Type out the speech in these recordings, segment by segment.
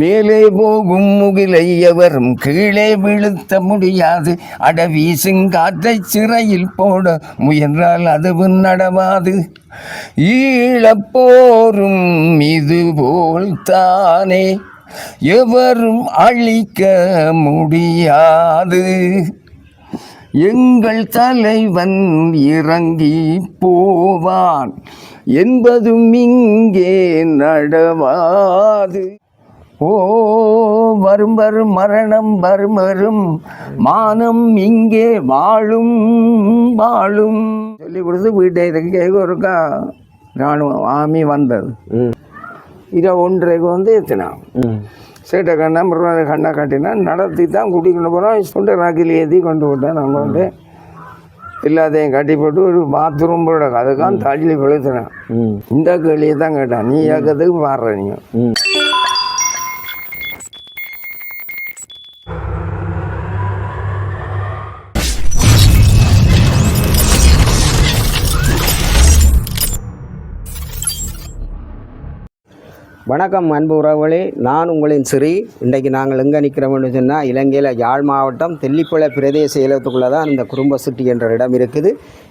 மேலே போகும் முகிலை எவரும் கீழே வீழ்த்த முடியாது. அடவீசுங்காற்றை சிறையில் போட முயன்றால் அதுவும் நடவாது. ஈழப்போரும் இதுபோல் தானே எவரும் அழிக்க முடியாது. எங்கள் தலைவன் இறங்கி போவான் என்பதும் இங்கே நடவாது. ஓ வரும் வரும் மரணம் வரும் வரும் மானம் இங்கே வாழும் வாழும் சொல்லி கொடுத்து வீட்டை இருக்க ஒருக்கா இராணுவம் ஆமி வந்தது. 1:30 எத்தினான் சேட்டை கண்ணா முருகனை கண்ணா காட்டினா நடத்தி தான் கூட்டிக்கொண்டு போனால் சொண்டை ராக்கில் ஏற்றி கொண்டு விட்டேன். நாங்கள் வந்து எல்லாத்தையும் கட்டி போட்டு ஒரு பாத்ரூம் போட அதுக்கான் தள்ளி கொளுத்தினேன். இந்த கேள்வியை தான் கேட்டான், நீ ஏக்கத்துக்கு பாடுற நீ. வணக்கம் அன்பு உறவுகளே, நான் உங்களின் சிறி. இன்றைக்கு நாங்கள் எங்கே நிற்கிறோம்னு சொன்னால், இலங்கையில் யாழ் மாவட்டம் தெல்லிப்பளை பிரதேச செயலகத்துக்குள்ளே தான் இந்த குறும்ப சிட்டி என்ற இடம் இருக்குது.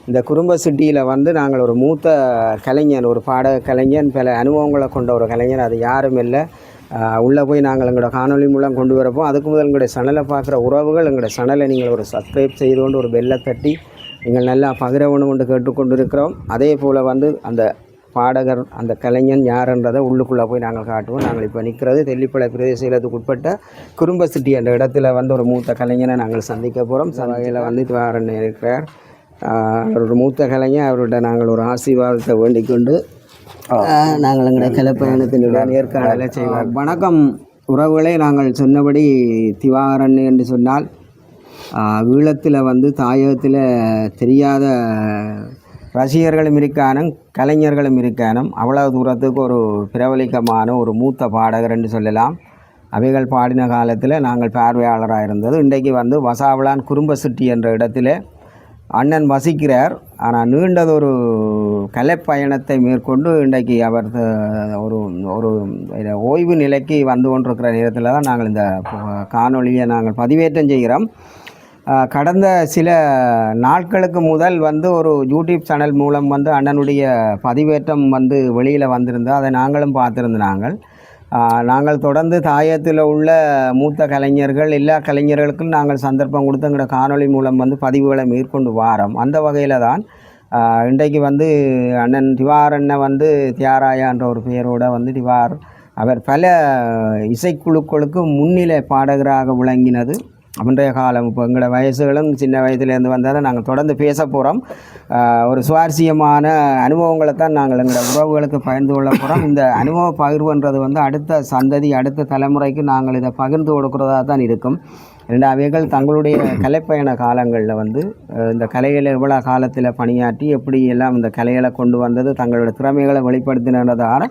இந்த குறும்ப சிட்டியில் வந்து நாங்கள் ஒரு மூத்த கலைஞன், ஒரு பாடக கலைஞன், பல அனுபவங்களை கொண்ட ஒரு கலைஞன், அது யாரும் இல்லை. உள்ளே போய் நாங்கள் எங்களோட காணொலி மூலம் கொண்டு வரப்போம். அதுக்கு முதல் எங்களுடைய சேனலை பார்க்குற உறவுகள், எங்களோட சேனலை நீங்கள் ஒரு சப்ஸ்கிரைப் செய்து கொண்டு ஒரு பெல்லை தட்டி நீங்கள் நல்லா பகிரவணும் கொண்டு கேட்டுக்கொண்டு இருக்கிறோம். அதே போல் வந்து அந்த பாடகர், அந்த கலைஞன் யாருன்றதை உள்ளுக்குள்ளே போய் நாங்கள் காட்டுவோம். நாங்கள் இப்போ நிற்கிறது தெல்லிப்பளை பிரதேச செயலகத்துக்கு உட்பட்ட குறும்ப சிட்டி என்ற இடத்துல வந்து ஒரு மூத்த கலைஞனை நாங்கள் சந்திக்க போகிறோம். சபையில் வந்து திவாரன் இருக்கிறார். ஒரு மூத்த கலைஞர், அவர்கிட்ட நாங்கள் ஒரு ஆசீர்வாதத்தை வேண்டிக் கொண்டு நாங்கள் எங்களுடைய கலைப்பயணத்தினுடைய நேர்காணலை செய்வோம். வணக்கம் உறவுகளே, நாங்கள் சொன்னபடி திவாரன் என்று சொன்னால் ஈழத்தில் வந்து தாயகத்தில் தெரியாத ரசிகர்களும் இருக்கானும் கலைஞர்களும் இருக்கானும். அவ்வளவு தூரத்துக்கு ஒரு பிரபலிக்கமான ஒரு மூத்த பாடகர் என்று சொல்லலாம். அவைகள் பாடின காலத்தில் நாங்கள் பார்வையாளராக இருந்தது. இன்றைக்கு வந்து வசாவளான் குறும்ப சிட்டி என்ற இடத்துல அண்ணன் வசிக்கிறார். ஆனால் நீண்டதொரு கலைப்பயணத்தை மேற்கொண்டு இன்றைக்கு அவர் ஒரு ஒரு ஓய்வு நிலைக்கு வந்து கொண்டிருக்கிற நேரத்தில் தான் நாங்கள் இந்த காணொலியை நாங்கள் பதிவேற்றம் செய்கிறோம். கடந்த சில நாட்களுக்கு முதல் வந்து ஒரு யூடியூப் சேனல் மூலம் வந்து அண்ணனுடைய பதிவேற்றம் வந்து வெளியில் வந்திருந்தோம். அதை நாங்களும் பார்த்துருந்தோம். நாங்கள் தொடர்ந்து தாயத்தில் உள்ள மூத்த கலைஞர்கள், எல்லா கலைஞர்களுக்கும் நாங்கள் சந்தர்ப்பம் கொடுத்து எங்களோட காணொலி மூலம் வந்து பதிவுகளை மேற்கொண்டு வாரோம். அந்த வகையில் தான் இன்றைக்கு வந்து அண்ணன் திவாரண்ணை வந்து தியாராயான்ற ஒரு பெயரோடு வந்து திவார் அவர் பல இசைக்குழுக்களுக்கு முன்னிலை பாடகராக விளங்கினது. அன்றைய காலம் இப்போ எங்களோட வயசுகளும் சின்ன வயதுலேருந்து வந்தால் நாங்கள் தொடர்ந்து பேச போகிறோம். ஒரு சுவாரஸ்யமான அனுபவங்களை தான் நாங்கள் எங்களோட உறவுகளுக்கு பகிர்ந்து கொள்ள போகிறோம். இந்த அனுபவ பகிர்வுன்றது வந்து அடுத்த சந்ததி, அடுத்த தலைமுறைக்கு நாங்கள் இதை பகிர்ந்து கொடுக்குறதா தான் இருக்கும். அவைகள் தங்களுடைய கலைப்பயண காலங்களில் வந்து இந்த கலைகளை எவ்வளோ காலத்தில் பணியாற்றி எப்படி எல்லாம் இந்த கலைகளை கொண்டு வந்தது, தங்களோட திறமைகளை வெளிப்படுத்தினதான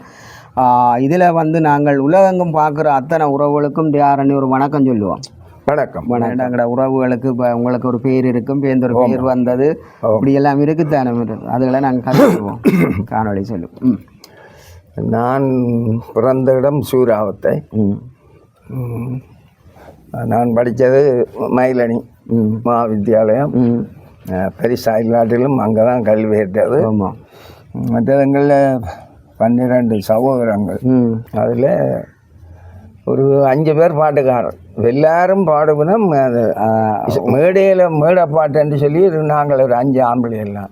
இதில் வந்து நாங்கள் உலகெங்கும் பார்க்குற அத்தனை உறவுகளுக்கும் தியாரணி ஒரு வணக்கம் சொல்லுவோம். வணக்கம். எங்களோட உறவுகளுக்கு இப்போ உங்களுக்கு ஒரு பேர் இருக்கும், பேர் பேர் வந்தது, இப்படி எல்லாம் இருக்குத்தானே, அதெல்லாம் நாங்கள் கற்றுக்குவோம். காணொலி சொல்லுவோம். நான் பிறந்த இடம் சூராவத்தை. நான் படித்தது மயிலணி மகாவித்தியாலயம். பெரிசாயிலாட்டிலும் அங்கே தான் கல்வி ஏற்றது. மற்றவங்களில் 12 சகோதரங்கள். அதில் ஒரு 5 பேர் பாட்டுக்காரர். எல்லாரும் பாடுவோம். அது மேடையில் மேடை பாட்டுன்னு சொல்லி நாங்கள் ஒரு 5 ஆம்பளை எல்லாம்.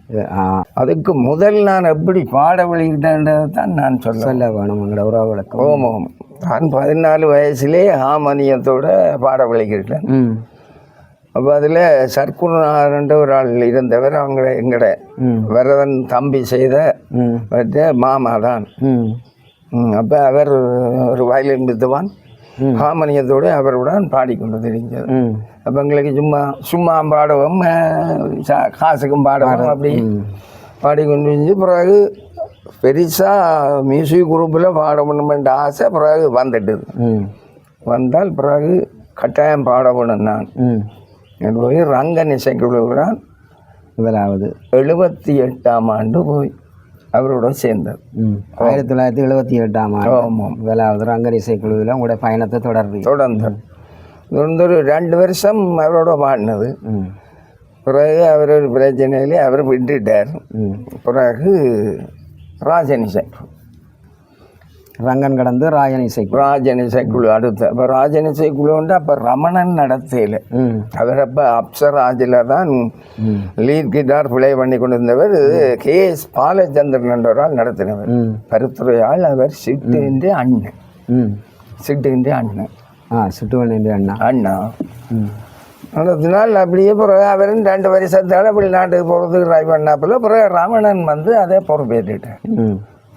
அதுக்கு முதல் நான் எப்படி பாட வழிகிட்டேன்றதை தான் நான் சொல்ல வேணும் எங்களோட உறவுகளுக்கு. ஓமோம், நான் 14 வயசுலேயே ஹார்மோனியத்தோட பாட வழிகிட்டேன். அப்போ அதில் சர்க்குணாரன்ற ஒரு ஆள் இருந்தவர். அவங்க எங்கட வரதன் தம்பி செய்த மாமா தான். அப்போ அவர் ஒரு வயலின் வித்துவான். ஹார்மோனியத்தோடு அவருடன் பாடிக்கொண்டு தெரிஞ்சது. அப்போ எங்களுக்கு சும்மா பாடுவோம், காசுக்கும் பாடுவோம், அப்படி பாடிக்கொண்டு தெரிஞ்சு. பிறகு பெருசாக மியூசிக் குரூப்பில் பாடணுமென்ற ஆசை பிறகு வந்துட்டுது. வந்தால் பிறகு கட்டாயம் பாடணும். நான் போய் ரங்கன் இசைக்குழுவிடான் முதலாவது 78ஆம் ஆண்டு போய் அவரோட சேர்ந்தது. 1978ஆம் ஆண்டு ஆமாம். முதலாவது ரங்கர் இசைக்குழுவில் உங்களுடைய பயணத்தை தொடர்ந்து ஒரு 2 வருஷம் அவரோட பாடினது. பிறகு அவர் ஒரு பிரச்சனையிலே அவர் விட்டுட்டார். பிறகு ராஜன் இசைக்குழு, ரங்கன் கடந்து ராஜன் இசைக்குழு அடுத்து. அப்போ ராஜன் இசைக்குழு வந்து அப்போ ரமணன் நடத்தையில் அவர் அப்போ அப்சராஜில் தான் லீட் கிட்டார் பிளே பண்ணி கொண்டு இருந்தவர். KS பாலச்சந்திரன் என்றவரால் நடத்தினவர். கருத்துறையால் அவர் சிட்டுகின்ற அண்ணன். அண்ணா நடத்தினால் அப்படியே பிறகு அவரும் 2 வருஷத்தால் வெளிநாட்டுக்கு போகிறதுக்கு ட்ரை பண்ணாப்புல பிறகு ரமணன் வந்து அதே பொறுப்பேற்றுட்டார்.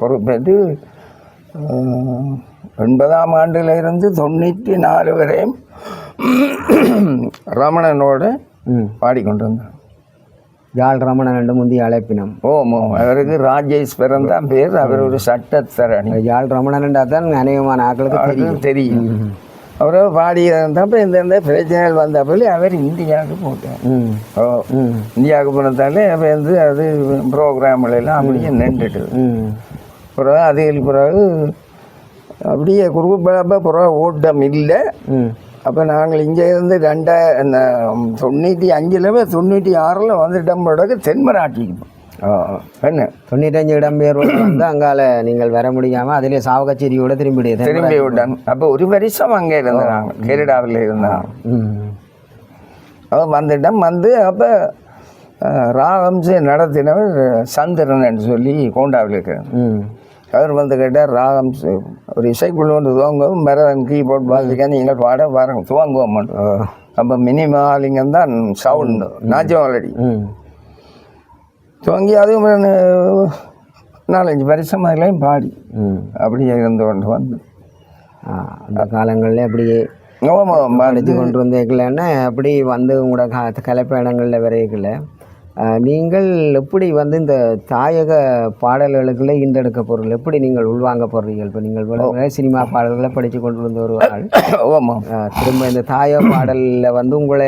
பொறுப்பேற்று 80ஆம் ஆண்டுல இருந்து 94 வரையும் ரமணனோடு பாடிக்கொண்டு வந்தார். யாழ் ரமணன் என்று முந்தைய அழைப்பினம். ஓமோ, அவருக்கு ராஜேஸ்வரன் தான் பேர். அவர் ஒரு சட்டத்தரணி. யாழ் ரமணன் தான் அநேகமான ஆட்களுக்கு தெரியும். அவரை பாடியிருந்தப்ப இந்த பிரச்சனைகள் வந்தப்போ அவர் இந்தியாவுக்கு போட்டார். இந்தியாவுக்கு போனதாலே அப்போ வந்து அது ப்ரோக்ராம்களெல்லாம் அப்படியே நின்றுட்டு பிறகு அதில் பிறகு அப்படியே குறுப்பப்போ பிறகு ஓட்டம் இல்லை. அப்போ நாங்கள் இங்கே இருந்து 95 96 வந்துட்டோம். பிறகு தென்மராட்சிக்கு என்ன 95 இடம்பெயர் வந்து அங்கால நீங்கள் வர முடியாமல் அதிலே சாவகச்சேரியோட திரும்பி விட்டாங்க. அப்போ ஒரு வருஷம் அங்கே இருந்தாங்க, கேரடாவில் இருந்தாங்க. அப்போ வந்துட்டோம். வந்து அப்போ ராகம்ஸ் நடத்தினவர் சந்திரன் சொல்லி கோண்டாவில் இருக்கிறார். அவர் வந்து கேட்டார், ராகம்ஸ் ஒரு இசைக்குழு வந்து துவங்கவும் பரதன் கீபோர்ட் வாசிக்க நீங்கள் பாட பாருங்க துவங்குவோம். அப்போ மினிமாலிங்கம் தான் சவுண்டு நாச்சுவாலடி துவங்கி அதுவும் 4-5 வருஷம் அதிலையும் பாடி அப்படியே இருந்து கொண்டு வந்து அந்த காலங்களில் அப்படியே படித்து கொண்டு வந்தேக்கலன்னா அப்படி வந்து உங்களோட கலைப்பயணங்களில் வரையக்கல நீங்கள் எப்படி வந்து இந்த தாயக பாடல்களுக்குள்ளே ஈண்டெடுக்க பொருள் எப்படி நீங்கள் உள்வாங்க போடுறீர்கள்? இப்போ நீங்கள் சினிமா பாடல்களை படித்து கொண்டு வந்து வருவார்கள். திரும்ப இந்த தாயக பாடலில் வந்து உங்களை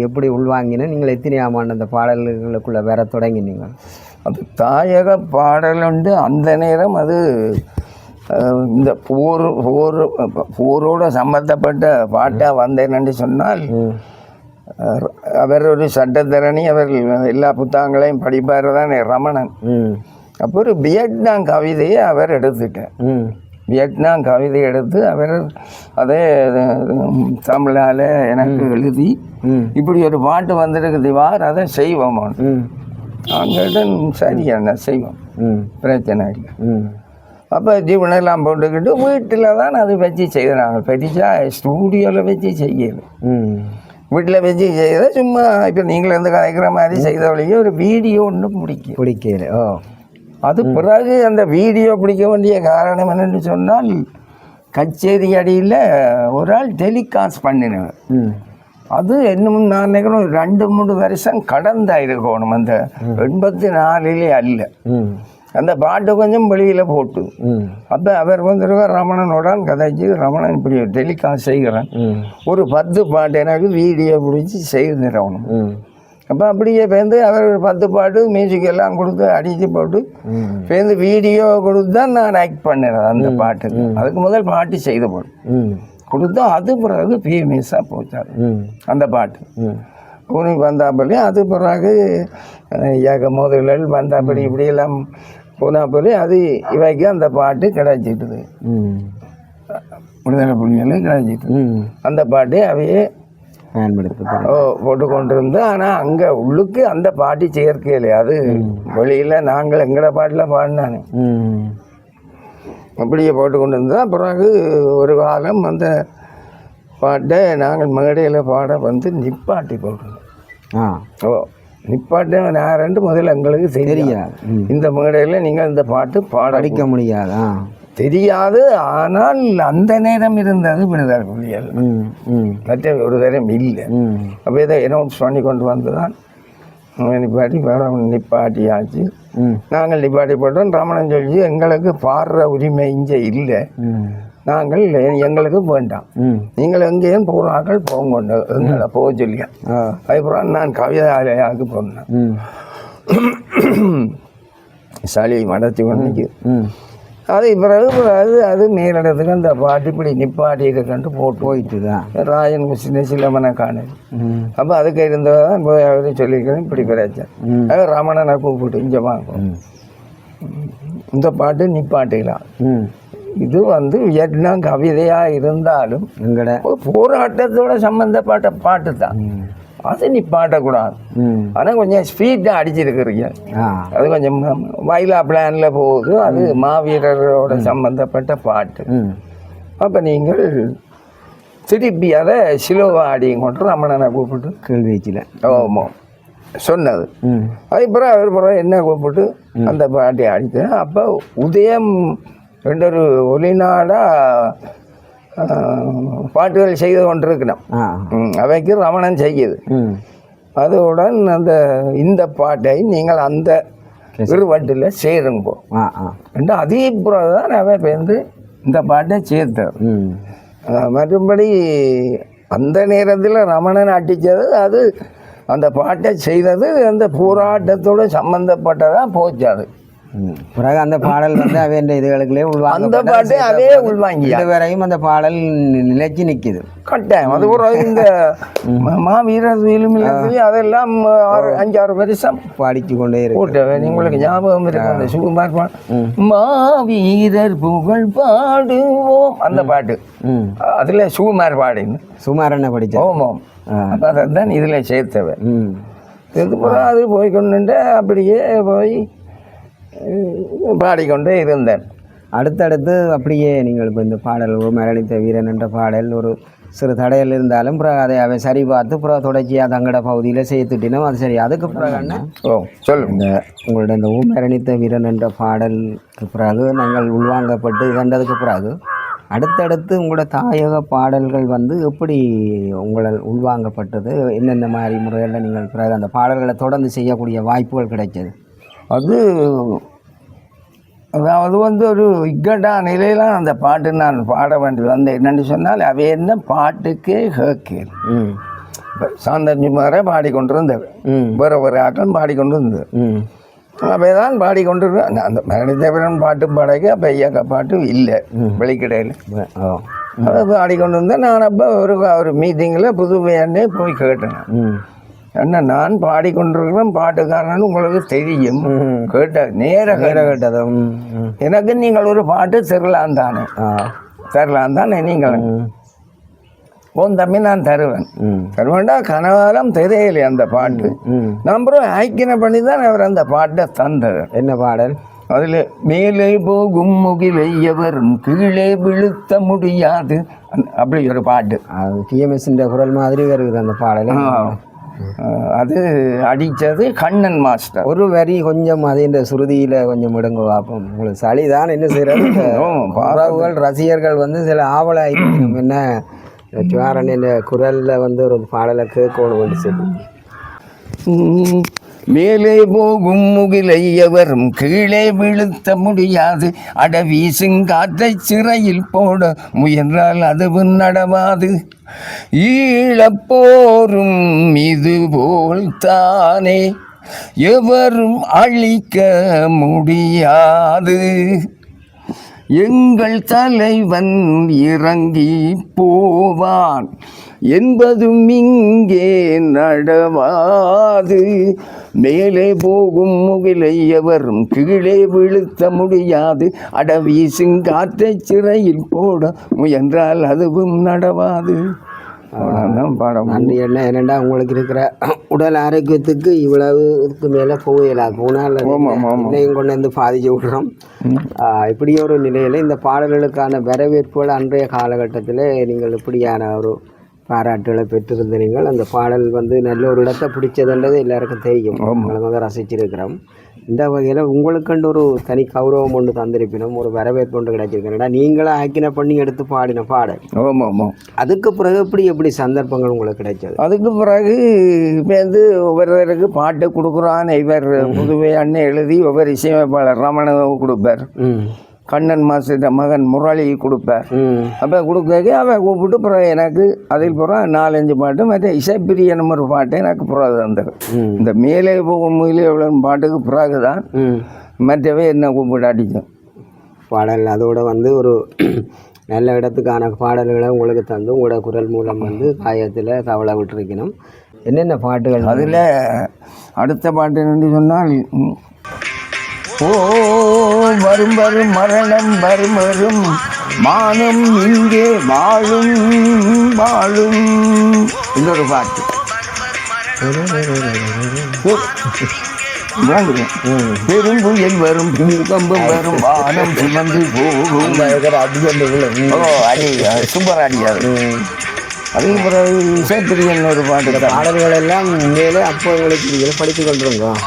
எப்படி உள்வாங்கினா நீங்கள் எத்தனையாம் ஆண்டு அந்த பாடல்களுக்குள்ளே வர தொடங்கினீங்க? அது தாயக பாடல் வந்து அந்த நேரம் அது இந்த போரோட சம்பந்தப்பட்ட பாட்டாக வந்தேன்னு சொன்னால் அவர் ஒரு சட்டத்தரணி. அவர் எல்லா புத்தகங்களையும் படிப்பார் தானே ரமணன். அப்போ ஒரு வியட்நாம் கவிதையை அவர் எடுத்துட்டார். வியட்நாம் கவிதை எடுத்து அவர் அதே தமிழால் எனக்கு எழுதி இப்படி ஒரு பாட்டு வந்திருக்குது வார் அதை செய்வோம். அவங்கள்ட்ட சரி என்ன செய்வோம், பிரச்சனை இல்லை. அப்போ ஜீவனெல்லாம் போட்டுக்கிட்டு வீட்டில் தான் அது வச்சு செய்கிறாங்க. பெரிசா ஸ்டூடியோவில் வச்சு செய்யலை, வீட்டில் வச்சு செய்த சும்மா இப்போ நீங்களே வந்து கலைக்கிற மாதிரி செய்த வழியே ஒரு வீடியோ ஒன்று பிடிக்கல. அது பிறகு அந்த வீடியோ பிடிக்க வேண்டிய காரணம் என்னென்னு சொன்னால் கச்சேரி அடியில் ஒரு ஆள் டெலிகாஸ்ட் பண்ணினவர். அது இன்னும் நான் நினைக்கிறேன் ஒரு 2-3 வருஷம் கடந்தாயிருக்கணும். அந்த 84 அல்ல. அந்த பாட்டு கொஞ்சம் வெளியில் போட்டு அப்போ அவர் வந்துருவார் ரமணனோடான் கதைச்சு, ரமணன் இப்படி டெலிகாஸ்ட் செய்கிறேன், ஒரு 10 பாட்டு எனக்கு வீடியோ பிடிச்சி செய்திடணும். அப்போ அப்படியே பேருந்து அவர் 10 பாட்டு மியூசிக் எல்லாம் கொடுத்து அடித்து போட்டு பேருந்து வீடியோ கொடுத்து தான் நான் ஆக்ட் பண்ணிடுறேன் அந்த பாட்டுக்கு. அதுக்கு முதல் பாட்டு செய்த போட்டு கொடுத்தா அது பிறகு ஃபேமஸாக போச்சாரு அந்த பாட்டு. ஊனி வந்தாப்பள்ளி அது பிறகு ஏக மோதல்கள் வந்தாப்பள்ளி இப்படியெல்லாம் போனாப்பள்ளி அது இவைக்கு அந்த பாட்டு கிடைச்சிட்டுது. விடுதலை புலிகளும் கிடைச்சிட்டு அந்த பாட்டு அவையே போட்டு கொண்டு இருந்தோம். ஆனால் அங்கே உள்ளுக்கு அந்த பாட்டு சேர்க்கையிலே அது வெளியில் நாங்கள் எங்களோட பாட்டில் பாடினானே அப்படியே போட்டு கொண்டு இருந்தோம். பிறகு ஒரு காலம் அந்த பாட்டை நாங்கள் மேடையில் பாட வந்து நிப்பாட்டி போட்டோம். நிப்பாட்டு நான் 2 முதல்ல எங்களுக்கு தெரியாது. இந்த மேடையில் நீங்கள் இந்த பாட்டு பாடிக்க முடியாது தெரியாது. ஆனால் அந்த நேரம் இருந்தது விடுதலை புலிகள், மற்ற ஒரு தரம் இல்லை. அப்போ இதை அனௌன்ஸ் பண்ணி கொண்டு வந்து தான் நிப்பாட்டி நிப்பாட்டியாச்சு. நாங்கள் நிப்பாட்டி போட்டோம். ரமணன் சொல்லி எங்களுக்கு பாடுற உரிமை இங்கே இல்லை, நாங்கள் எங்களுக்கு வேண்டாம், நீங்கள் எங்கேயும் போகிறார்கள் போங்க எங்களை போக சொல்லியா. அதுக்கப்புறம் நான் கவிதாலயாவுக்கு போனேன். சளி மடச்சி கொண்டு நிற்குது. ம் அது பிறகு அது மேலிடத்துக்கு அந்த பாட்டு இப்படி நிப்பாட்டி இருக்குன்ட்டு போயிட்டு தான் ராயன் சிலமனை காணல். ம் அப்போ அதுக்கு இருந்ததான் போய் அவரு சொல்லியிருக்கிறேன் இப்படி பிரச்சனை. அது ரமணனை கூப்பிட்டு இங்கே வாங்க, இந்த பாட்டு நிப்பாட்டிக்கலாம். ம் இது வியட்நாம் கவிதையாக இருந்தாலும் எங்கட போராட்டத்தோட சம்மந்தப்பட்ட பாட்டு தான். அது நிப்பாட்டக்கூடாது. ஆனால் கொஞ்சம் ஸ்பீடாக அடிச்சிருக்கிறீங்க. அது கொஞ்சம் வயலா பிளானில் போகுது. அது மாவீரரோட சம்மந்தப்பட்ட பாட்டு. அப்போ நீங்கள் திருப்பி அதை சிலோவா அடியும் கொண்டு ரமணனை கூப்பிட்டு கேள்விச்சில் ஆமாம் சொன்னது. அதுக்கப்புறம் அவர் என்ன கூப்பிட்டு அந்த பாட்டை அடித்தேன். அப்போ உதயம் ரெண்டொரு ஒளிநாடாக பாட்டுகள் செய்து கொண்டிருக்கணும். அவைக்கு ரமணன் செய்யுது. அதுடன் இந்த பாட்டை நீங்கள் அந்த விருவட்டில் சேருங்க ரெண்டு அதே தான் அவை பேர்ந்து இந்த பாட்டை சேர்த்தார். மற்றபடி அந்த நேரத்தில் ரமணன் அடித்தது அது அந்த பாட்டை செய்தது அந்த போராட்டத்தோடு சம்மந்தப்பட்டதாக போச்சு. அது பிறகு அந்த பாடல் அவை இதுகளுக்குள்ளே அந்த பாட்டை அதே உள்வாங்கி வரையும் அந்த பாடல் நிலைச்சு நிற்கிது கட்டாயம். அது ஒரு இந்த மாவீரர் அதெல்லாம் 5-6 வருஷம் பாடிச்சு கொண்டே இருக்கு. உங்களுக்கு ஞாபகம் இருக்கு அந்த சுகுமார் மாவீரர் புகழ் பாடுவோம் அந்த பாட்டு. அதுல சுகுமார் பாடின்னு சுகுமார் என்ன படித்தோம். ஓமோம் அதான் இதுல சேர்த்தவன். இதுக்கப்புறம் அது போய்கொண்டு அப்படியே போய் பாடிக்கொண்டே இருந்தேன். அடுத்தடுத்து அப்படியே நீங்கள் இப்போ இந்த பாடல் மரணித்த வீரன் என்ற பாடல் ஒரு சிறு தடையில் இருந்தாலும் பிறகு அதை சரி பார்த்து பிறகு தொடர்ச்சியாக தங்கட பகுதியில் சேர்த்துட்டினோம். அது சரி. அதுக்கு பிறகு என்ன சொல்லுங்க. உங்களோட இந்த மரணித்த வீரன் என்ற பாடலுக்கு பிறகு நாங்கள் உள்வாங்கப்பட்டு இதன்றதுக்கு பிறகு அடுத்தடுத்து உங்களோட தாயக பாடல்கள் எப்படி உங்களால் உள்வாங்கப்பட்டது? என்னென்ன மாதிரி முறையில் நீங்கள் பிறகு அந்த பாடல்களை தொடர்ந்து செய்யக்கூடிய வாய்ப்புகள் கிடைச்சது? அதாவது ஒரு இக்கட்டா நிலையிலாம் அந்த பாட்டு நான் பாட வேண்டி வந்தேன். என்னென்னு சொன்னால் அவை என்ன பாட்டுக்கே கேட்கேன். சாந்தஞ்சுமாரை பாடிக்கொண்டு இருந்தவன், வேறு ஆக்கள் பாடிக்கொண்டு இருந்தது. அவை தான் பாடிக்கொண்டு அந்த மரணித்தவரன் பாட்டு பாடக்கு அப்போ ஐயாக்கா பாட்டு இல்லை வெளிக்கிடையில். அதை பாடிக்கொண்டு இருந்தேன். நான் அப்போ ஒரு மீட்டிங்கில் புதுவையாண்டே போய் கேட்டேன். என்ன நான் பாடிக்கொண்டிருக்கிறேன் பாட்டுக்காரன்னு உங்களுக்கு தெரியும். கேட்ட நேர கேட்டது எனக்கு நீங்கள் ஒரு பாட்டு தரலாம் தானே நீங்கள் உன் தம்பி நான் தருவேன்டா கனகாலம் தெரியலை அந்த பாட்டு. நம்பரும் ஐக்கியம் பண்ணி தான் அவர் அந்த பாட்டை தந்தது. என்ன பாடல்? அதில் மேலே போகும் முகிலை எவரும் கீழே விழுத்த முடியாது அப்படி ஒரு பாட்டு. டிஎம்எஸ் குரல் மாதிரி வருது அந்த பாடல். அது அடித்தது கண்ணன் மாஸ்டர். ஒரு வரி கொஞ்சம் அது இந்த சுருதியில் கொஞ்சம் முடங்கு பார்ப்போம். உங்களுக்கு சளிதான் என்ன செய்யறது. ரசிகர்கள் சில ஆவலாக என்ன சுவாரன் என்ற குரலில் ஒரு பாடலை கேட்கணும் சொல்லி. மேலே போகும் முகிலை எவரும் கீழே விழுத்த முடியாது. வீசுங்காற்றை சிறையில் போட முயன்றால் அதுவும் நடவாது. ஈழப்போரும் இதுபோல் தானே எவரும் அழிக்க முடியாது. எங்கள் தலைவன் இறங்கி போவான் என்பதும் இங்கே நடவாது. மேலே போகும் முகிலை எவரும் கீழே விழுத்த முடியாது. வீசுங்காற்றை சிறையில் போட முயன்றால் அதுவும் நடவாது. அவ்வளோதான் பாடம். நன்றி. என்னென்னா உங்களுக்கு இருக்கிற உடல் ஆரோக்கியத்துக்கு இவ்வளவுக்கு மேலே போனால் இன்னையும் கொண்டு வந்து பாதிச்சு விட்றோம். இப்படி ஒரு நிலையில் இந்த பாடல்களுக்கான வரவேற்புகள் அன்றைய காலகட்டத்தில் நீங்கள் இப்படியான ஒரு பாராட்டுகளை பெற்றிருந்த நீங்கள் அந்த பாடல் நல்ல ஒரு இடத்தை பிடிச்சதுன்றது எல்லாருக்கும் தெரியும். உங்களை ரசிச்சிருக்கிறோம். இந்த வகையில் உங்களுக்குண்டு ஒரு தனி கௌரவம் ஒன்று தந்திருப்பினும் ஒரு வரவேற்பு ஒன்று கிடைச்சிருக்கேன்டா. நீங்களும் ஆக்கின பண்ணி எடுத்து பாடின பாடல். அதுக்கு பிறகு எப்படி சந்தர்ப்பங்கள் உங்களுக்கு கிடைச்சது? அதுக்கு பிறகு இப்போ ஒவ்வொருவருக்கு பாட்டு கொடுக்குறான். இவர் புதுவை அண்ணன் எழுதி ஒவ்வொரு இசையமைப்பாளர் ரமண கொடுப்பார். கண்ணன் மாஸ்டர் மகன் முரளி கொடுப்பார். அப்போ கொடுக்க அவன் கூப்பிட்டு பிறகு எனக்கு அதில் பிறகு 4-5 பாட்டு மற்ற இசைப்பிரியன் ஒரு பாட்டு எனக்கு பிறகு தந்தது. இந்த மேலே போகும் முயிலே எவ்வளோ பாட்டுக்கு பிறகு தான் மற்றவே என்ன கூப்பிட்டு அடிக்கும். பாடல் அதோட வந்து ஒரு நல்ல இடத்துக்கான பாடல்களை உங்களுக்கு தந்து உங்களோட குரல் மூலம் வந்து தாயத்தில் தவளை விட்டுருக்கணும். என்னென்ன பாட்டுகள்? அதில் அடுத்த பாட்டு என்று சொன்னால் ஓ வரும் வரும் மரணம் வரும் வரும் மானம் இங்கே வாழும் வாழும் இன்னொரு பாட்டு பெரும்புயல் வரும் பூகம்பம் வரும் வானம் சுமந்து போகும் அடி சூப்பர் அடியாது. அதுக்கு பிறகு இசைப்பிரியன் ஒரு பாட்டு. பாடல்கள் எல்லாம் மேலே அப்போ எங்களுக்கு படித்து கொண்டிருந்தோம்.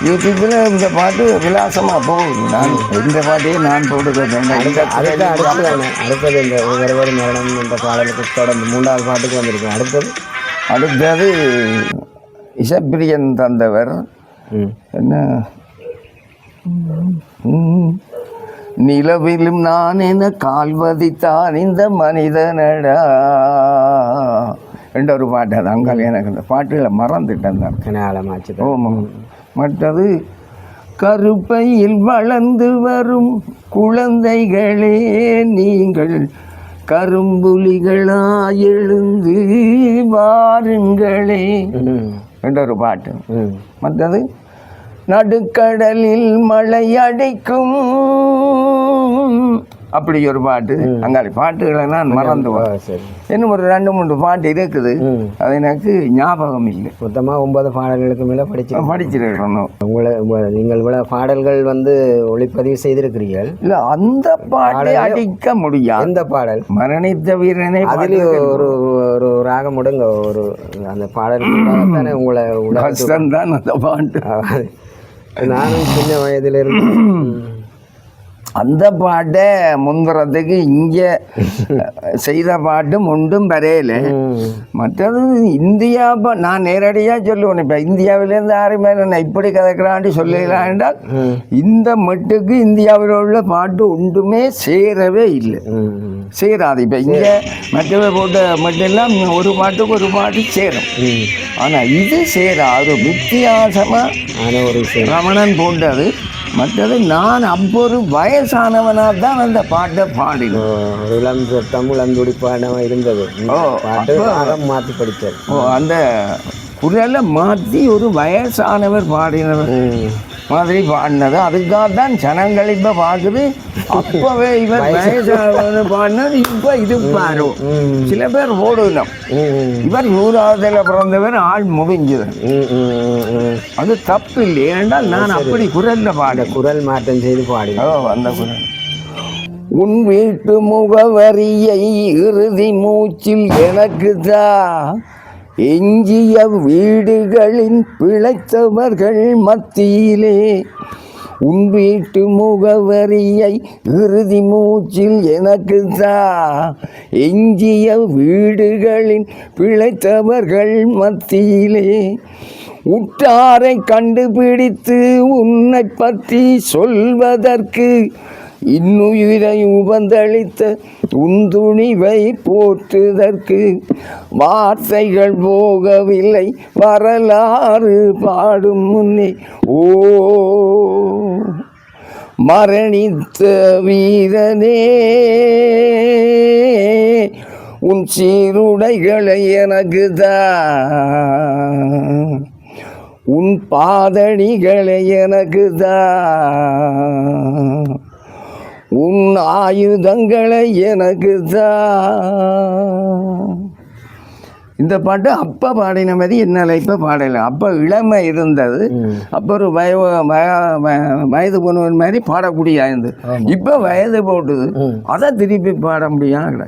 யூடியூப்பில் இந்த பாட்டு விலாசமாக போகுது. நான் இந்த பாட்டையே நான் போட்டுக்கிறேன். அடுத்தது இந்த ஒவ்வொரு மரணம் இந்த பாடலுக்கு தொடர்ந்து 3வது பாட்டுக்கு வந்திருக்கேன். அடுத்தது இசைப்பிரியன் தந்தவர் என்ன நிலவிலும் நான் என கால்வதித்தான் இந்த மனிதனடா என்ற ஒரு பாட்டு. அது அங்கால் எனக்கு அந்த பாட்டுகளை மறந்துட்டேன் தான். ஓமாம். மற்றது கருப்பையில் வளர்ந்து வரும் குழந்தைகளே நீங்கள் கரும்புலிகளாய் எழுந்து வாருங்களே என்ற ஒரு பாட்டு. மற்றது நடுக்கடலில் மழை அடிக்கும் அப்படி ஒரு பாட்டு. அங்காளி பாட்டுகளை நான் மறந்துவேன். இன்னும் ஒரு 2-3 பாட்டு இருக்குது, அது எனக்கு ஞாபகம் இல்லை. மொத்தமாக 9 பாடல்களுக்கு மேலே படிச்சிருக்கணும். நீங்கள் இவ்வளோ பாடல்கள் வந்து ஒளிப்பதிவு செய்திருக்கிறீர்கள். இல்லை, அந்த பாட்டை அடிக்க முடியாது. அந்த பாடல் மரணித்த வீரனை அதுலேயும் ஒரு ராகம் முடுங்க ஒரு அந்த பாடல் தானே உங்களை கஷ்டம்தான் அந்த பாட்டு. நானும் சின்ன வயதிலிருந்து அந்த பாட்டை முந்துறதுக்கு இங்கே செய்த பாட்டும் ஒன்றும் வரையலை. மற்றது இந்தியா நான் நேரடியாக சொல்லுவேன். இப்போ இந்தியாவிலேருந்து யாருமே நான் இப்படி கதைக்கிறான்ட்டு சொல்லலாம் என்றால் இந்த மட்டுக்கு இந்தியாவில் உள்ள பாட்டு ஒன்றுமே சேரவே இல்லை, சேராது. இப்போ இங்கே மற்றவை போட்ட மட்டும் ஒரு பாட்டுக்கு ஒரு பாட்டு சேரும். ஆனால் இது சேராது. வித்தியாசமாக ஒரு ரமணன் போட்டது. மற்றது நான் அப்பொரு வயசானவனாக தான் அந்த பாட்டை பாடினேன். தமிழ் துடிப்பானவன் இருந்தது. பாட்டு மாற்றி படித்தார். அந்த குரலை மாற்றி ஒரு வயசானவர் பாடினவர் மாதிரி பாடினது. அதுக்காக தான் ஜனங்கள் இப்போ பார்க்குது. அப்போவே இவர் வயசானவர் பாடினது, இப்போ இது பாரு. சில பேர் ஓடணும். இவர் 100ஆவதுல பிறந்தவர், ஆள் முடிஞ்சது. அது தப்பு இல்லை. ஏனென்றால் நான் அப்படி குரலில் குரல் மாற்றம் செய்து பாடினோம். அந்த குரல் உன் வீட்டு முகவரியை இறுதி மூச்சில் எனக்கு தான் எஞ்சிய வீடுகளின் பிழைத்தவர்கள் மத்தியிலே. உன் வீட்டு முகவரியை இறுதி மூச்சில் எனக்கு தான் எஞ்சிய வீடுகளின் பிழைத்தவர்கள் மத்தியிலே. உற்றாரை கண்டுபிடித்து உன்னை பற்றி சொல்வதற்கு இன்னுயிரை உபந்தளித்த உன் துணிவை போற்றுதற்கு வார்த்தைகள் போகவில்லை வரலாறு பாடும் முன்னே. ஓ மரணித்த வீரனே, உன் சீருடைகளை எனக்கு தான், உன் பாதடிகளை எனக்கு தான், உன் ஆயுதங்களை எனக்கு தான். இந்த பாட்டு அப்போ பாடின மாதிரி என்னால் இப்போ பாடலை. அப்போ இளமை இருந்தது. அப்போ ஒரு வயது போனவன் மாதிரி பாடக்கூடிய இருந்தது. இப்போ வயது போட்டுது, அதை திருப்பி பாட முடியாது.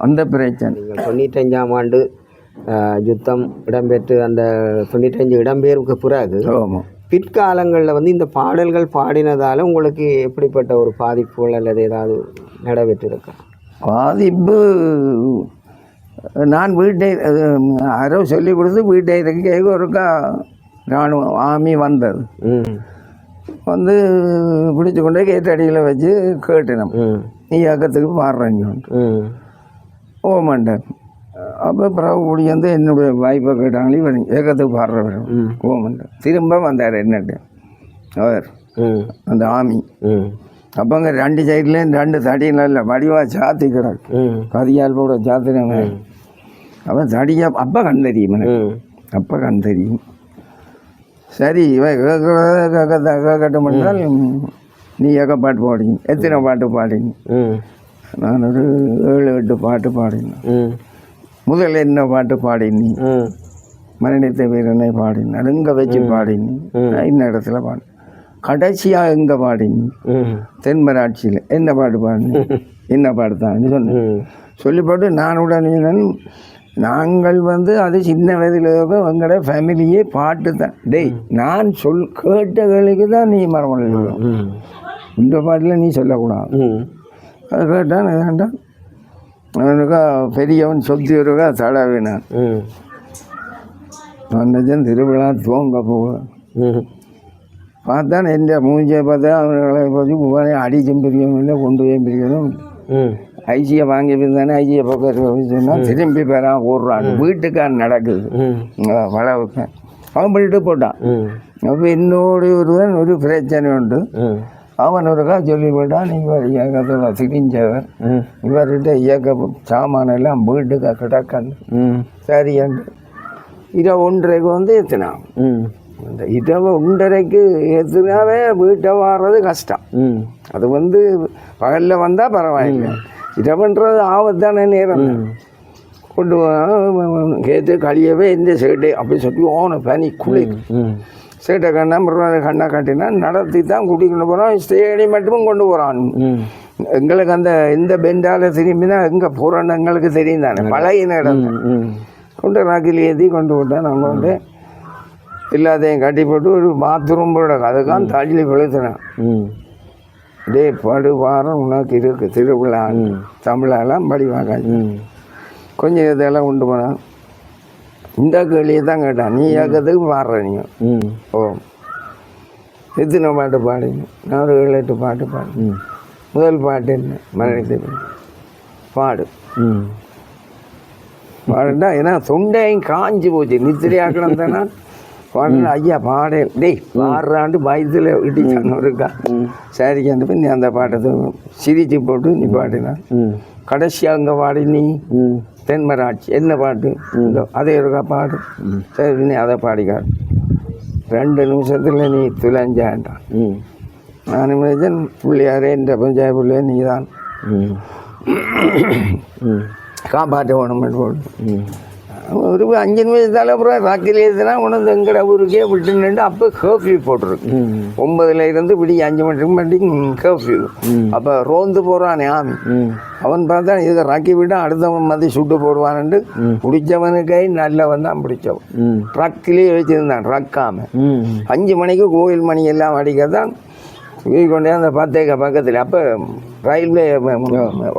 அந்த பிரச்சனை. 95ஆம் ஆண்டு யுத்தம் இடம்பெற்று அந்த 95 இடம்பெயர்வுக்கு பிறகு பிற்காலங்களில் வந்து இந்த பாடல்கள் பாடினதால் உங்களுக்கு எப்படிப்பட்ட ஒரு பாதிப்புகள் அல்லது ஏதாவது நடைபெற்றிருக்கா? பாதிப்பு நான் வீட்டை யாரோ சொல்லி கொடுத்து வீட்டை இருக்க ஒருக்கா இராணுவம் ஆர்மி வந்தது. வந்து பிடிச்சி கொண்டே கேட்டடியில் வச்சு கேட்டினோம், நீ இயக்கத்துக்கு பாடுறேன்னு ஓமண்டர். அப்போ பிறகு கூடி வந்து என்னுடைய வாய்ப்பை கேட்டாங்களே இவர் ஏக்கத்துக்கு பாடுறவர் ஓமண்டர். திரும்ப வந்தார் என்னட்டு அவர் அந்த ஆமி. அப்போ அங்கே 2 சைட்லேயும் 2 தடி நல்ல வடிவாக சாத்தி கிடக்கு, கதியால் கூட சாத்தினாங்க. அப்போ தடியாக அப்போ கண் தெரியும் எனக்கு, அப்போ கண் தெரியும். சரி இவன் கேட்கட்டும் என்றால் நீ பாட்டு பாடிங்க. எத்தனை பாட்டு பாடிங்க? நான் ஒரு 7-8 பாட்டு பாடினேன். முதல்ல என்ன பாட்டு பாடினி? மரணித்த வீரனை பாடினேன். அது இங்கே வச்சு பாடினி, இன்ன இடத்துல பாடி. கடைசியாக எங்கே பாடினி? தென்மராட்சியில். என்ன பாட்டு பாடினி? என்ன பாட்டு தான் சொன்னேன். சொல்லி போட்டு நான் உடனே நாங்கள் அது சின்ன வயதில் எங்களோட ஃபேமிலியே பாட்டு தான். டேய் நான் கேட்டகளுக்கு தான் நீ மரமலை சொல்லணும், இந்த பாட்டில் நீ சொல்லக்கூடாது. அது கேட்டான் வேண்டாம். அவனுக்கா பெரியவன் சொத்தி வருவா தடவினான். வந்தச்சன் திருவிழா தூங்க போவேன். பார்த்தான் எந்த மூஞ்சியை பார்த்தா அவர்களை பற்றி அடிச்சும் பிரிக்கணும் இல்லை, கொண்டு போய் பிரிக்கணும். ஐசியை வாங்கி இருந்தானே, ஐசியை பக்கம் சொன்னால் திரும்பி பெறான் ஓடுறான். வீட்டுக்கான் நடக்குது வளவுக்கு. அவன் பண்ணிட்டு போட்டான். அப்போ என்னோட ஒருவன் ஒரு பிரச்சனை உண்டு. அவன் ஒருக்கா சொல்லி போட்டான், இவர் இயக்கத்தில் திரிஞ்சவர், இவர்கிட்ட இயக்க சாமானெல்லாம் வீட்டுக்கு கிடக்கன்னு. சரி என்று 1:30 ஏற்றினான். இந்த 1:30 ஏற்றினாவே வீட்டை வாடுறது கஷ்டம். அது பகலில் வந்தால் பரவாயில்லை, இரவுன்றது ஆபத்தான நேரம். கொண்டு கேத்து கழியவே இந்த சேட்டை அப்படி சொல்லி ஓன பனி குளிர் சேட்டை கண்ணா காட்டினா நடத்தி தான் கூட்டிகிட்டு போகிறான். ஸ்டேடி மட்டும் கொண்டு போகிறான். எங்களுக்கு அந்த இந்த பெண்டால் திரும்பினா எங்கே போகிறோன்னு எங்களுக்கு தெரியும் தானே, பழைய இடம். கொண்டு ராக்கில் ஏற்றி கொண்டு விட்டேன். நாங்கள் எல்லாத்தையும் கட்டி போட்டு ஒரு பாத்ரூம் போட அதுக்கான் தள்ளி விழுத்தினேன். டே படு வாரம் உனக்கு இருக்கு திருவிழா, தமிழெல்லாம் படிவாங்க. கொஞ்சம் இதெல்லாம் கொண்டு போனான். இந்த கேள்வியை தான் கேட்டான், நீ ஏக்கத்துக்கு பாடுற நீங்கள். ஓ எத்தனை பாட்டு பாடிங்க? நான் ஒரு 7-8 பாட்டு பாடு. முதல் பாட்டு என்ன? மரணித்த பாடு. பாடுண்டா ஏன்னா தொண்டையும் காஞ்சி போச்சு, நித்திரையாக்கலாம் தானே. பாடல ஐயா பாடே டேய் பாடுறாண்டு பயத்தில் இடிச்சான்னு இருக்கா. சரி அந்த நீ அந்த பாட்டத்தை சிரிச்சு போட்டு நீ பாடினா. கடைசியாக அங்கே பாடி நீ தென்மராட்சி என்ன பாட்டு அதே இருக்கா பாடு. சரி நீ அதை பாடிக்காடு. 2 நிமிஷத்தில் நீ துளைஞ்சான்டான். நான் நினைச்சேன் பிள்ளையாரே இந்த பஞ்சாய பிள்ளைய நீ தான் காப்பாற்ற வேணும்னு போட்டு ஒரு 5 நிமிஷத்தால் அப்புறம் ராக்கில் ஏற்றினா உணர்ந்து எங்கட ஊருக்கே விட்டுன்னு. அப்போ கர்ஃப்யூ போட்டிருக்கு. 9 இருந்து விடிய 5 மணிக்கு பண்ணி கர்ஃப்யூ. அப்போ ரோந்து போகிறானே ஆமி. அவன் பார்த்தா இதை ராக்கி விட்டா அடுத்தவன் மாதிரி சுட்டு போடுவான்ட்டு பிடிச்சவனுக்கே நல்ல தான் பிடிச்சவன். ட்ரக்கிலே வச்சுருந்தான், ட்ரக்காமல் 5 மணிக்கு கோயில் மணி எல்லாம் அடிக்கத்தான் கொண்டே அந்த 10 பக்கத்தில். அப்போ ரயில்வே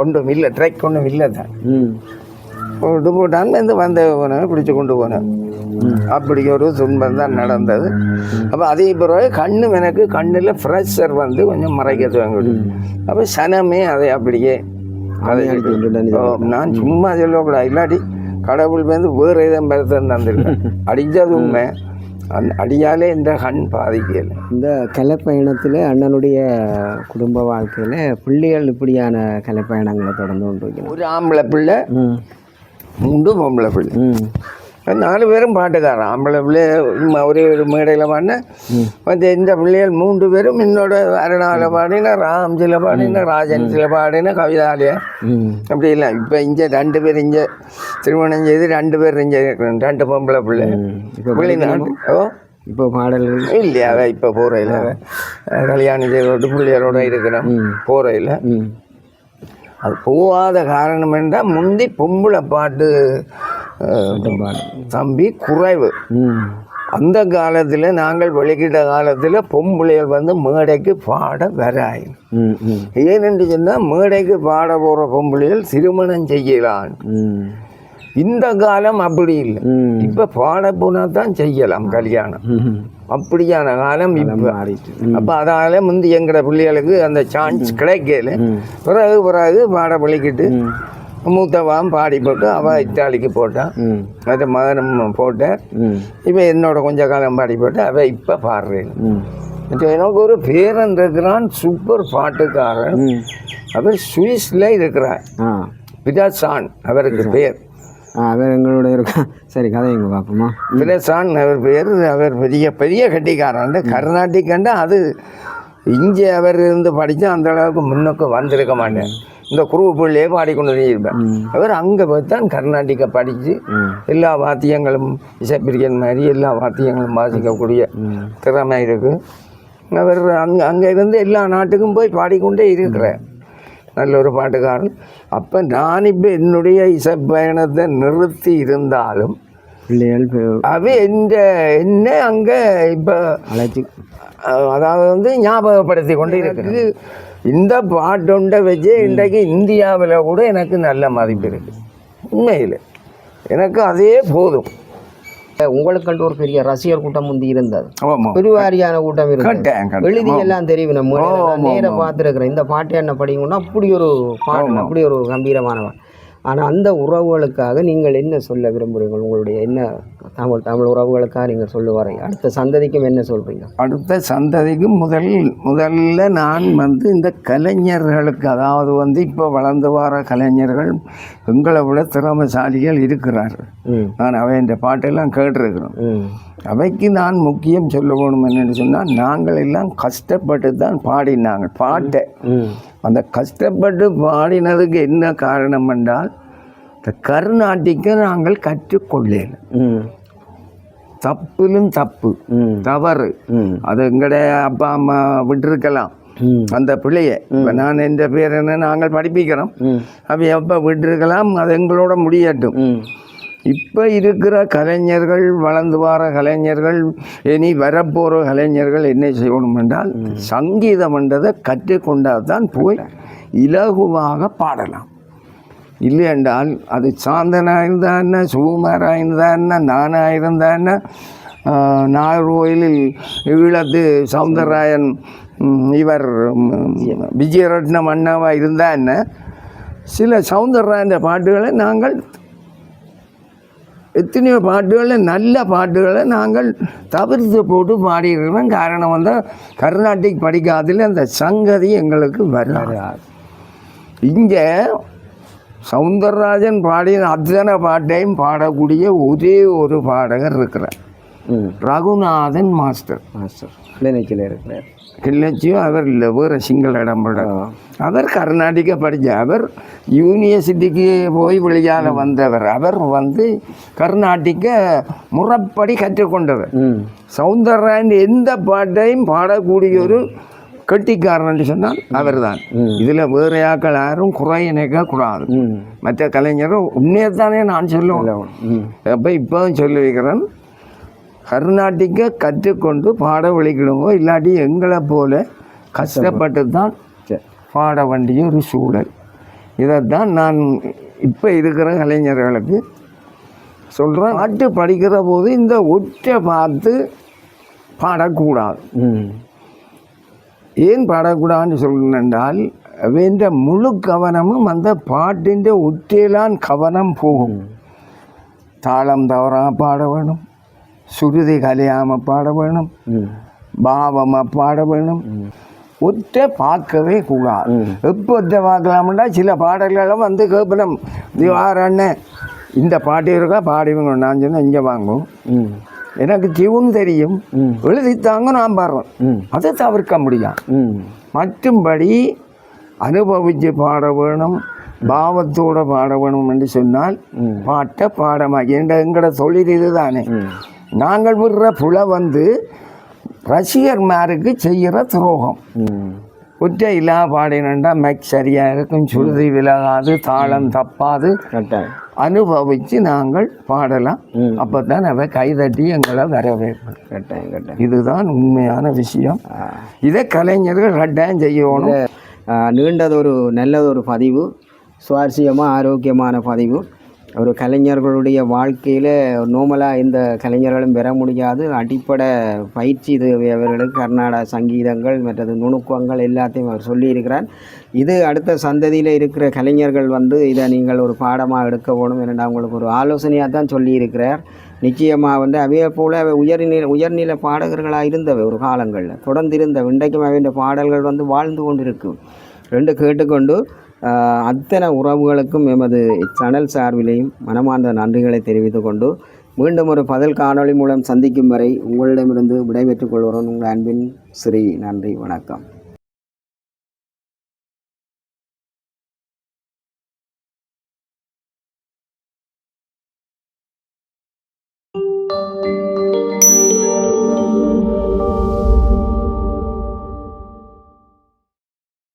ஒன்றும் இல்லை, ட்ரெக் ஒன்றும் இல்லை தான். போட்டு போட்டான்னு வந்த போனேன், பிடிச்சி கொண்டு போனேன். அப்படி ஒரு துன்பம் தான் நடந்தது. அப்போ அதே பிறகு எனக்கு கண்ணில் ஃப்ரெஷர் கொஞ்சம் மறைக்கிறது வாங்கிட்டு. அப்போ சனமே அதை அப்படியே அதை நான் சும்மா சொல்லக்கூடாது, இல்லாட்டி கடவுள் வேறு எதுவும் பரத்தம் தந்துருக்கேன். அடித்தது உண்மை, அந்த அடியாலே இந்த கண் பாதிக்கலை. இந்த கலைப்பயணத்தில் அண்ணனுடைய குடும்ப வாழ்க்கையில் பிள்ளைகள் இப்படியான கலைப்பயணங்களை தொடர்ந்து கொண்டு ஒரு ஆம்பளை பிள்ளை 3 பொம்பளை பிள்ளை. 4 பேரும் பாட்டுக்காரன். ஆம்பளை பிள்ளை ஒரே ஒரு மேடையில் பாடின. மற்ற இந்த பிள்ளைகள் 3 பேரும் என்னோட அருணாவில் பாடின, ராம்ஜில் பாடின, ராஜன்ஸில் பாடின, கவிதாலயா அப்படி இல்லை. இப்போ இங்கே 2 பேர் இங்கே திருமணம் செய்து 2 பேர் இங்கே 2 பொம்பளை பிள்ளை வெளிநாட்டு. ஓ இப்போ பாடல்கள் இல்லையா? இப்போ போகிறையில் கல்யாணம் செய்வோட்டு பிள்ளைகளோட இருக்கிறோம் போகிறையில். அது போகாத காரணம் என்றால் முந்தி பொம்பளை பாட்டு தம்பி குறைவு. அந்த காலத்தில் நாங்கள் வெளிக்கிட்ட காலத்தில் பொம்பளைகள் மேடைக்கு பாட வராய். ஏனென்று சொன்னால் மேடைக்கு பாட போகிற பொம்பளைகள் திருமணம் செய்யலாம். இந்த காலம் அப்படி இல்லை. இப்போ பாட போனால் தான் செய்யலாம் கல்யாணம். அப்படியான காலம் இப்போ. அப்போ அதனால முந்தி எங்கட பிள்ளைகளுக்கு அந்த சான்ஸ் கிடைக்கல. பிறகு பாட பழிக்கிட்டு மூத்தவாம் பாடி போட்டு அவள் இத்தாலிக்கு போட்டான், மற்ற மகனும் போட்டேன். இப்போ என்னோட கொஞ்ச காலம் பாடி போட்டு அவள் இப்போ பாடுறேன். எனக்கு ஒரு பேரன் இருக்கிறான், சூப்பர் பாட்டுக்காரன். அவர் சுவிஸில் இருக்கிறார், பிதாசான் அவருக்கு பேர். அவர் எங்களோட இருக்கா. சரி, கதை எங்கே பார்ப்போமா? பிதாசான் அவர் பேர். அவர் பெரிய பெரிய கட்டிக்காரன். கர்நாடிக்கண்டா அது இங்கே அவர் இருந்து படித்தா அந்த அளவுக்கு முன்னுக்கு வந்திருக்க மாட்டேன். இந்த குருவுக்குள்ளே பாடிக்கொண்டு இருப்பேன். அவர் அங்கே போய் தான் கர்நாடிக்கை படித்து எல்லா வாத்தியங்களும் இசைப்பிரிக்கன் மாதிரி எல்லா வாத்தியங்களும் வாசிக்கக்கூடிய திறமை இருக்குது. அவர் அங்கே இருந்து எல்லா நாட்டுக்கும் போய் பாடிக்கொண்டே இருக்கிறேன். நல்ல ஒரு பாட்டுக்காரன். அப்போ நான் இப்போ என்னுடைய இசை பயணத்தை நிறுத்தி இருந்தாலும் அவை என்ன அங்கே இப்போ அழைச்சி, அதாவது ஞாபகப்படுத்தி கொண்டு இருக்குது. இந்த பாட்டொண்டை வச்சு இன்றைக்கு இந்தியாவில் கூட எனக்கு நல்ல மதிப்பு இருக்குது. உண்மையில் எனக்கு அதே போதும். உங்களுக்கு ஒரு பெரிய ரசிகர் கூட்டம் முந்தி இருந்தது, பெருவாரியான கூட்டம் இருந்தது. எழுதி எல்லாம் தெரியும். நம்ம நேரம் பார்த்துருக்குறேன். இந்த பாட்டு என்ன படிக்கணும்னா அப்படி ஒரு பாட்டு, அப்படி ஒரு கம்பீரமானவன். ஆனால் அந்த உறவுகளுக்காக நீங்கள் என்ன சொல்ல விரும்புகிறீர்கள்? உங்களுடைய என்ன தமிழ் உறவுகளுக்காக நீங்கள் சொல்லுவாரீங்க? அடுத்த சந்ததிக்கும் என்ன சொல்கிறீங்க? அடுத்த சந்ததிக்கும் முதல்ல நான் இந்த கலைஞர்களுக்கு, அதாவது இப்போ வளர்ந்து வர கலைஞர்கள் எங்களை விட திறமைசாலிகள் இருக்கிறார்கள். நான் அவை இந்த பாட்டெல்லாம் கேட்டிருக்கிறோம். அவைக்கு நான் முக்கியம் சொல்ல வேணும் என்னென்னு சொன்னால், நாங்கள் எல்லாம் கஷ்டப்பட்டு தான் பாடினாங்க பாட்டை. அந்த கஷ்டப்பட்டு பாடினதுக்கு என்ன காரணம் என்றால், இந்த கர்நாடிக்கை நாங்கள் கற்றுக்கொள்ளல. தப்பிலும் தப்பு, தவறு. அது எங்களுடைய அப்பா அம்மா விட்டுருக்கலாம் அந்த பிள்ளைய. இப்போ நான் என்ற பேர் என்ன நாங்கள் படிப்பிக்கிறோம், அப்போ எப்போ விட்டுருக்கலாம், அது எங்களோட முடியட்டும். இப்போ இருக்கிற கலைஞர்கள், வளர்ந்து வர கலைஞர்கள், இனி வரப்போகிற கலைஞர்கள் என்ன செய்யணும் என்றால், சங்கீதம் என்றதை கற்றுக்கொண்டால் தான் போய் இலகுவாக பாடலாம். இல்லை என்றால் அது சாந்தனாக இருந்தால் என்ன, சுகுமாராக இருந்தால் என்ன, நானாக இருந்தால் என்ன, நாகர்கோயிலில் ஈழத்து சவுந்தரராயன் இவர் விஜயரட்னம் அண்ணாவாக இருந்தால் என்ன, சில சவுந்தரராயன் பாட்டுகளை நாங்கள் எத்தனையோ பாட்டுகளில் நல்ல பாட்டுகளை நாங்கள் தவிர்த்து போட்டு பாடியிருக்கிறோம். காரணம் கர்நாடிக் படிக்காததில் அந்த சங்கதி எங்களுக்கு வராது. இங்கே சவுந்தரராஜன் பாடின அத்தனை பாட்டையும் பாடக்கூடிய ஒரே ஒரு பாடகர் இருக்கிறார், ரகுநாதன் மாஸ்டர். கிளிநொச்சியில் இருக்கிறார். கிளிநொச்சியும் அவர் இல்லை, வேறு சிங்கள இடம்பட. அவர் கர்நாடிக்கை படித்த, அவர் யூனிவர்சிட்டிக்கு போய் வெளியால் வந்தவர். அவர் கர்நாடிக்கை முறைப்படி கற்றுக்கொண்டவர். சவுந்தரராயன் எந்த பாட்டையும் பாடக்கூடிய ஒரு கெட்டிக்காரன் சொன்னால் அவர் தான். இதில் வேறு ஆக்கள் யாரும் குறை நினைக்கக்கூடாது. மற்ற கலைஞரும் உண்மையைத்தானே நான் சொல்லுவேன். அப்போ இப்போவும் சொல்லி வைக்கிறேன், கர்நாடிக்கை கற்றுக்கொண்டு பாட வலிக்கிடுவோம். இல்லாட்டி எங்களை போல கஷ்டப்பட்டு தான் பாட வேண்டிய ஒரு சூழல். இதைத்தான் நான் இப்போ இருக்கிற கலைஞர்களுக்கு சொல்கிறேன். பாட்டு படிக்கிற போது இந்த ஒற்றை பார்த்து பாடக்கூடாது. ஏன் பாடக்கூடாதுன்னு சொல்லணுன்றால், வேண்ட முழு கவனமும் அந்த பாட்டின் ஒற்றையிலான் கவனம் போகும். தாளம் தவறாமல் பாட வேணும், சுருதி கலையாமல் பாட வேணும், பாவமாக பாட வேணும். ஒற்றை பார்க்கவே கூடாது. எப்போ ஒற்றை பார்க்கலாம்னா, சில பாடல்களும் கேட்பணும், திவார் அண்ணன் இந்த பாட்டு இருக்கா பாடிவங்க, நான் சொன்னால் இங்கே வாங்கும், எனக்கு டியூன் தெரியும், எழுதித்தாங்க நான் பாடுறேன், அதை தவிர்க்க முடியும். மற்றும்படி அனுபவித்து பாட வேணும், பாவத்தோடு பாட வேணும் என்று சொன்னால் பாட்டை பாடமாக எங்களோட தொழில் இது தானே. நாங்கள் விடுற புல ரசிகர்மாருக்கு செய்கிற துரோகம். ஒற்றை இல்லா பாடினா மேக் சரியாக இருக்கும், சுருதி விலகாது, தாளம் தப்பாது, அனுபவித்து நாங்கள் பாடலாம். அப்போ தான் அவை கைதட்டி எங்களை வரவேற்போம். இதுதான் உண்மையான விஷயம். இதை கலைஞர்கள் கட்டாயம் செய்யணும். நீண்டதொரு நல்லதொரு பதிவு, சுவாரஸ்யமாக ஆரோக்கியமான பதிவு. ஒரு கலைஞர்களுடைய வாழ்க்கையில் நோமலாக இந்த கலைஞர்களும் பெற முடியாது. அடிப்படை பயிற்சி இது அவர்களுக்கு கர்நாடக சங்கீதங்கள் மற்றது நுணுக்கங்கள் எல்லாத்தையும் அவர் சொல்லியிருக்கிறார். இது அடுத்த சந்ததியில் இருக்கிற கலைஞர்கள் இதை நீங்கள் ஒரு பாடமாக எடுக்க வேணும் என்று அவங்களுக்கு ஒரு ஆலோசனையாக தான் சொல்லியிருக்கிறார். நிச்சயமாக அவையை போல் உயர்நில பாடகர்களாக இருந்தவை ஒரு காலங்களில் தொடர்ந்து இருந்தவை. இன்றைக்கும் அவைய பாடல்கள் வாழ்ந்து கொண்டு இருக்கும். ரெண்டு கேட்டுக்கொண்டு அத்தனை உறவுகளுக்கும் எமது சேனல் சார்பிலையும் மனமார்ந்த நன்றிகளை தெரிவித்துக் கொண்டு மீண்டும் ஒரு பதில் காணொளி மூலம் சந்திக்கும் வரை உங்களிடமிருந்து விடைபெற்றுக் கொள்கிறோம். உங்கள் அன்பின் ஸ்ரீ. நன்றி, வணக்கம்.